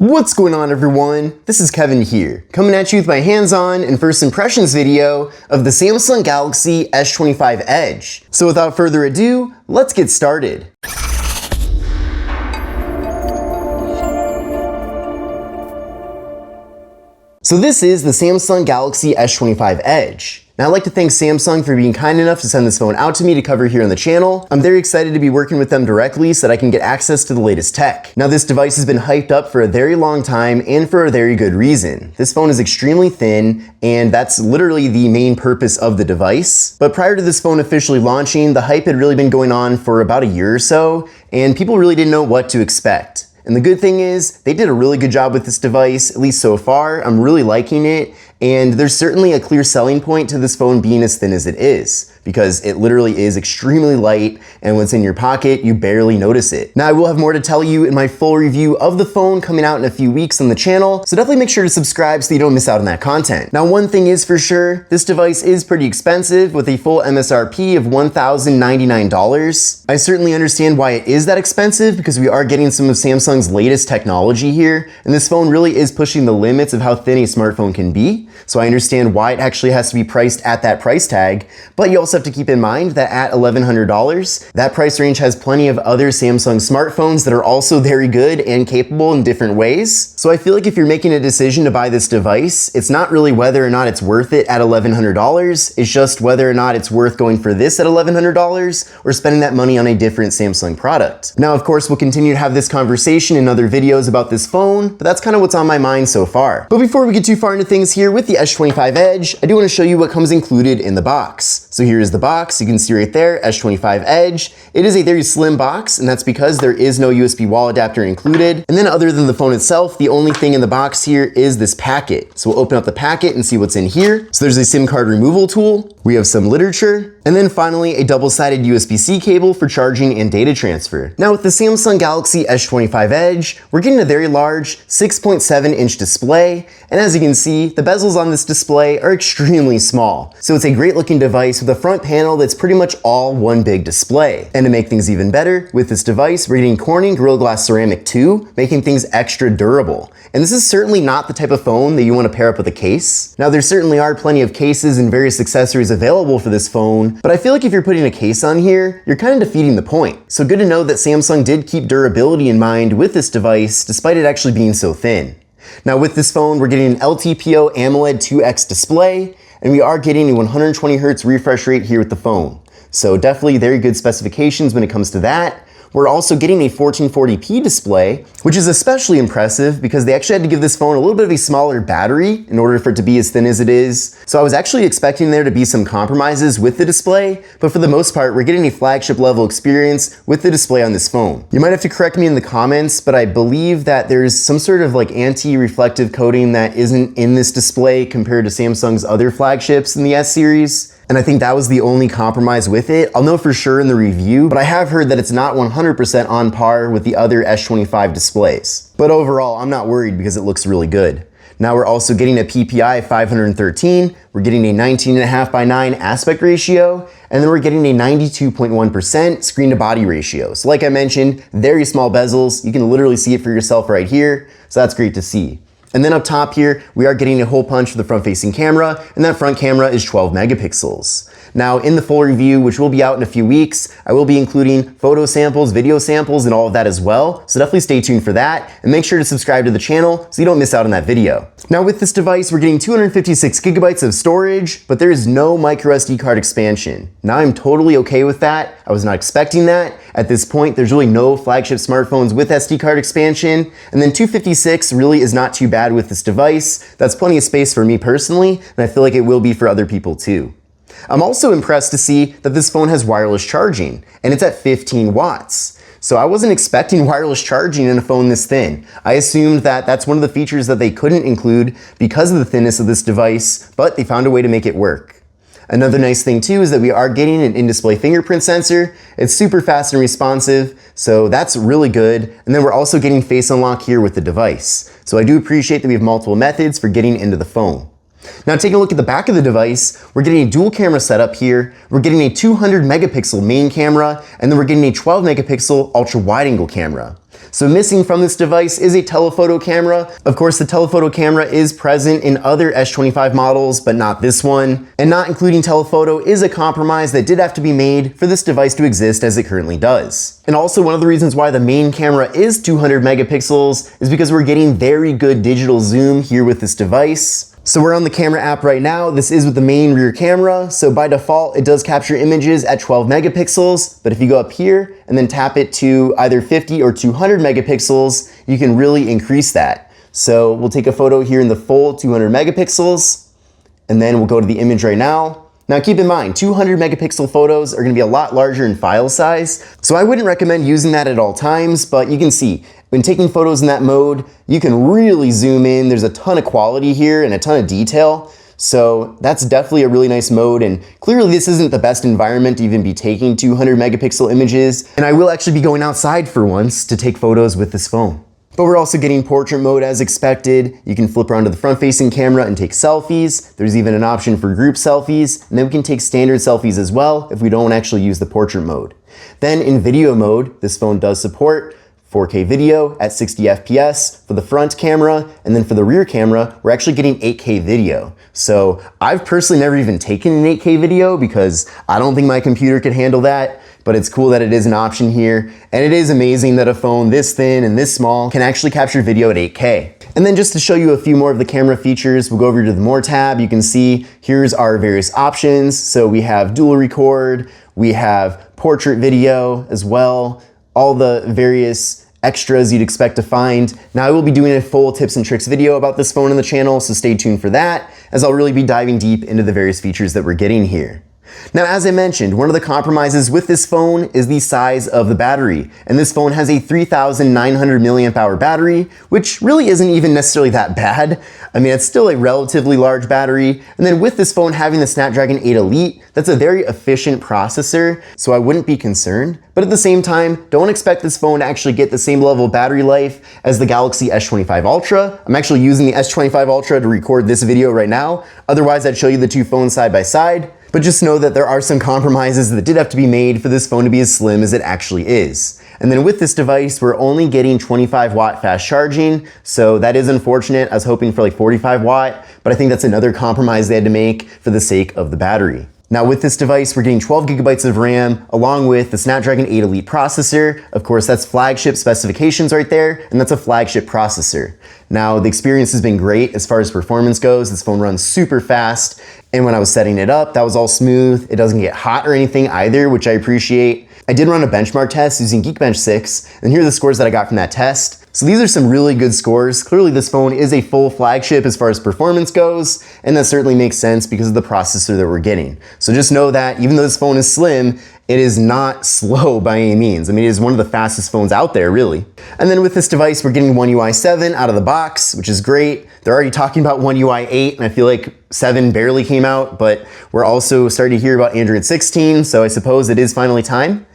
What's going on, everyone? This is Kevin here, coming at you with my hands-on and first impressions video of the Samsung Galaxy S25 Edge. So without further ado, let's get started. So this is the Samsung Galaxy S25 Edge. Now I'd like to thank Samsung for being kind enough to send this phone out to me to cover here on the channel. I'm very excited to be working with them directly so that I can get access to the latest tech. Now this device has been hyped up for a very long time and for a very good reason. This phone is extremely thin and that's literally the main purpose of the device. But prior to this phone officially launching, the hype had really been going on for about a year or so and people really didn't know what to expect. And the good thing is, they did a really good job with this device, at least so far. I'm really liking it, and there's certainly a clear selling point to this phone being as thin as it is, because it literally is extremely light, and when it's in your pocket, you barely notice it. Now, I will have more to tell you in my full review of the phone coming out in a few weeks on the channel, so definitely make sure to subscribe so you don't miss out on that content. Now, one thing is for sure, this device is pretty expensive with a full MSRP of $1,099. I certainly understand why it is that expensive because we are getting some of Samsung's latest technology here, and this phone really is pushing the limits of how thin a smartphone can be, so I understand why it actually has to be priced at that price tag, but you also have to keep in mind that at $1,100, that price range has plenty of other Samsung smartphones that are also very good and capable in different ways. So I feel like if you're making a decision to buy this device, it's not really whether or not it's worth it at $1,100, it's just whether or not it's worth going for this at $1,100 or spending that money on a different Samsung product. Now, of course, we'll continue to have this conversation in other videos about this phone, but that's kind of what's on my mind so far. But before we get too far into things here with the S25 Edge, I do want to show you what comes included in the box. So here is the box. You can see right there, S25 Edge. It is a very slim box, and that's because there is no USB wall adapter included. And then other than the phone itself, the only thing in the box here is this packet. So we'll open up the packet and see what's in here. So there's a SIM card removal tool. We have some literature. And then finally, a double-sided USB-C cable for charging and data transfer. Now with the Samsung Galaxy S25 Edge, we're getting a very large 6.7-inch display. And as you can see, the bezels on this display are extremely small. So it's a great looking device with a front panel that's pretty much all one big display. And to make things even better, with this device, we're getting Corning Gorilla Glass Ceramic 2, making things extra durable. And this is certainly not the type of phone that you want to pair up with a case. Now there certainly are plenty of cases and various accessories available for this phone, but I feel like if you're putting a case on here, you're kind of defeating the point. So good to know that Samsung did keep durability in mind with this device, despite it actually being so thin. Now with this phone, we're getting an LTPO AMOLED 2X display, and we are getting a 120 Hz refresh rate here with the phone. So definitely very good specifications when it comes to that. We're also getting a 1440p display, which is especially impressive because they actually had to give this phone a little bit of a smaller battery in order for it to be as thin as it is. So I was actually expecting there to be some compromises with the display, but for the most part, we're getting a flagship level experience with the display on this phone. You might have to correct me in the comments, but I believe that there's some sort of like anti-reflective coating that isn't in this display compared to Samsung's other flagships in the S series. And I think that was the only compromise with it. I'll know for sure in the review, but I have heard that it's not 100% on par with the other S25 displays. But overall, I'm not worried because it looks really good. Now we're also getting a PPI 513, we're getting a 19.5:9 aspect ratio, and then we're getting a 92.1% screen to body ratio. So like I mentioned, very small bezels. You can literally see it for yourself right here. So that's great to see. And then up top here, we are getting a hole punch for the front-facing camera, and that front camera is 12 megapixels. Now, in the full review, which will be out in a few weeks, I will be including photo samples, video samples, and all of that as well, so definitely stay tuned for that, and make sure to subscribe to the channel so you don't miss out on that video. Now, with this device, we're getting 256 gigabytes of storage, but there is no microSD card expansion. Now, I'm totally okay with that. I was not expecting that. At this point, there's really no flagship smartphones with SD card expansion, and then 256 really is not too bad with this device. That's plenty of space for me personally, and I feel like it will be for other people too. I'm also impressed to see that this phone has wireless charging, and it's at 15 watts. So I wasn't expecting wireless charging in a phone this thin. I assumed that that's one of the features that they couldn't include because of the thinness of this device, but they found a way to make it work. Another nice thing too is that we are getting an in-display fingerprint sensor. It's super fast and responsive, so that's really good. And then we're also getting face unlock here with the device. So I do appreciate that we have multiple methods for getting into the phone. Now taking a look at the back of the device, we're getting a dual camera setup here, we're getting a 200 megapixel main camera, and then we're getting a 12 megapixel ultra wide angle camera. So missing from this device is a telephoto camera. Of course, the telephoto camera is present in other S25 models, but not this one. And not including telephoto is a compromise that did have to be made for this device to exist as it currently does. And also one of the reasons why the main camera is 200 megapixels is because we're getting very good digital zoom here with this device. So we're on the camera app right now. This is with the main rear camera. So by default, it does capture images at 12 megapixels. But if you go up here and then tap it to either 50 or 200 megapixels, you can really increase that. So we'll take a photo here in the full 200 megapixels, and then we'll go to the image right now. Now keep in mind, 200 megapixel photos are gonna be a lot larger in file size, so I wouldn't recommend using that at all times, but you can see, when taking photos in that mode, you can really zoom in. There's a ton of quality here and a ton of detail, so that's definitely a really nice mode, and clearly this isn't the best environment to even be taking 200 megapixel images, and I will actually be going outside for once to take photos with this phone. But we're also getting portrait mode as expected. You can flip around to the front-facing camera and take selfies. There's even an option for group selfies, and then we can take standard selfies as well if we don't actually use the portrait mode. Then in video mode, this phone does support 4K video at 60 FPS for the front camera, and then for the rear camera, we're actually getting 8K video. So I've personally never even taken an 8K video because I don't think my computer could handle that, but it's cool that it is an option here. And it is amazing that a phone this thin and this small can actually capture video at 8K. And then just to show you a few more of the camera features, we'll go over to the More tab. You can see here's our various options. So we have dual record, we have portrait video as well, all the various extras you'd expect to find. Now I will be doing a full tips and tricks video about this phone on the channel, so stay tuned for that, as I'll really be diving deep into the various features that we're getting here. Now, as I mentioned, one of the compromises with this phone is the size of the battery. And this phone has a 3,900 milliamp hour battery, which really isn't even necessarily that bad. I mean, it's still a relatively large battery. And then with this phone having the Snapdragon 8 Elite, that's a very efficient processor, so I wouldn't be concerned. But at the same time, don't expect this phone to actually get the same level of battery life as the Galaxy S25 Ultra. I'm actually using the S25 Ultra to record this video right now. Otherwise, I'd show you the two phones side by side. But just know that there are some compromises that did have to be made for this phone to be as slim as it actually is. And then with this device, we're only getting 25 watt fast charging, so that is unfortunate. I was hoping for like 45 watt, but I think that's another compromise they had to make for the sake of the battery. Now with this device, we're getting 12 gigabytes of RAM along with the Snapdragon 8 Elite processor. Of course, that's flagship specifications right there, and that's a flagship processor. Now, the experience has been great as far as performance goes. This phone runs super fast, and when I was setting it up, that was all smooth. It doesn't get hot or anything either, which I appreciate. I did run a benchmark test using Geekbench 6, and here are the scores that I got from that test. So these are some really good scores. Clearly this phone is a full flagship as far as performance goes, and that certainly makes sense because of the processor that we're getting. So just know that even though this phone is slim, it is not slow by any means. I mean, it is one of the fastest phones out there, really. And then with this device, we're getting One UI 7 out of the box, which is great. They're already talking about One UI 8, and I feel like 7 barely came out, but we're also starting to hear about Android 16, so I suppose it is finally time.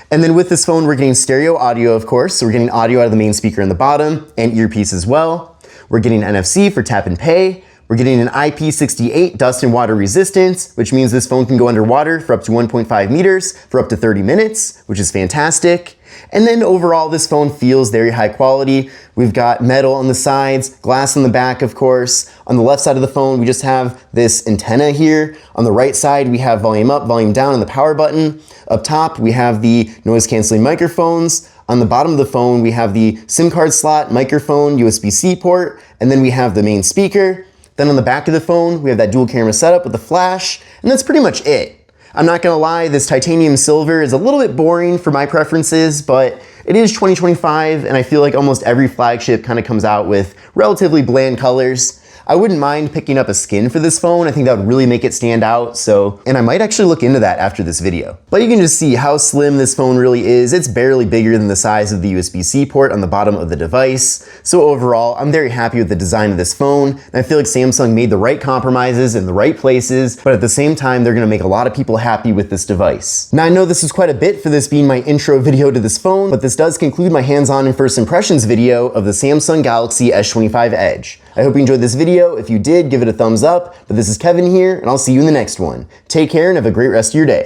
And then with this phone, we're getting stereo audio, of course. So we're getting audio out of the main speaker in the bottom and earpiece as well. We're getting NFC for tap and pay. We're getting an IP68 dust and water resistance, which means this phone can go underwater for up to 1.5 meters for up to 30 minutes, which is fantastic. And then overall, this phone feels very high quality. We've got metal on the sides, glass on the back, of course. On the left side of the phone, we just have this antenna here. On the right side, we have volume up, volume down, and the power button. Up top, we have the noise canceling microphones. On the bottom of the phone, we have the SIM card slot, microphone, USB-C port, and then we have the main speaker. Then on the back of the phone, we have that dual camera setup with the flash, and that's pretty much it. I'm not gonna lie, this titanium silver is a little bit boring for my preferences, but it is 2025, and I feel like almost every flagship kind of comes out with relatively bland colors. I wouldn't mind picking up a skin for this phone. I think that would really make it stand out, and I might actually look into that after this video. But you can just see how slim this phone really is. It's barely bigger than the size of the USB-C port on the bottom of the device. So overall, I'm very happy with the design of this phone, and I feel like Samsung made the right compromises in the right places, but at the same time, they're gonna make a lot of people happy with this device. Now, I know this is quite a bit for this being my intro video to this phone, but this does conclude my hands-on and first impressions video of the Samsung Galaxy S25 Edge. I hope you enjoyed this video. If you did, give it a thumbs up. But this is Kevin here, and I'll see you in the next one. Take care and have a great rest of your day.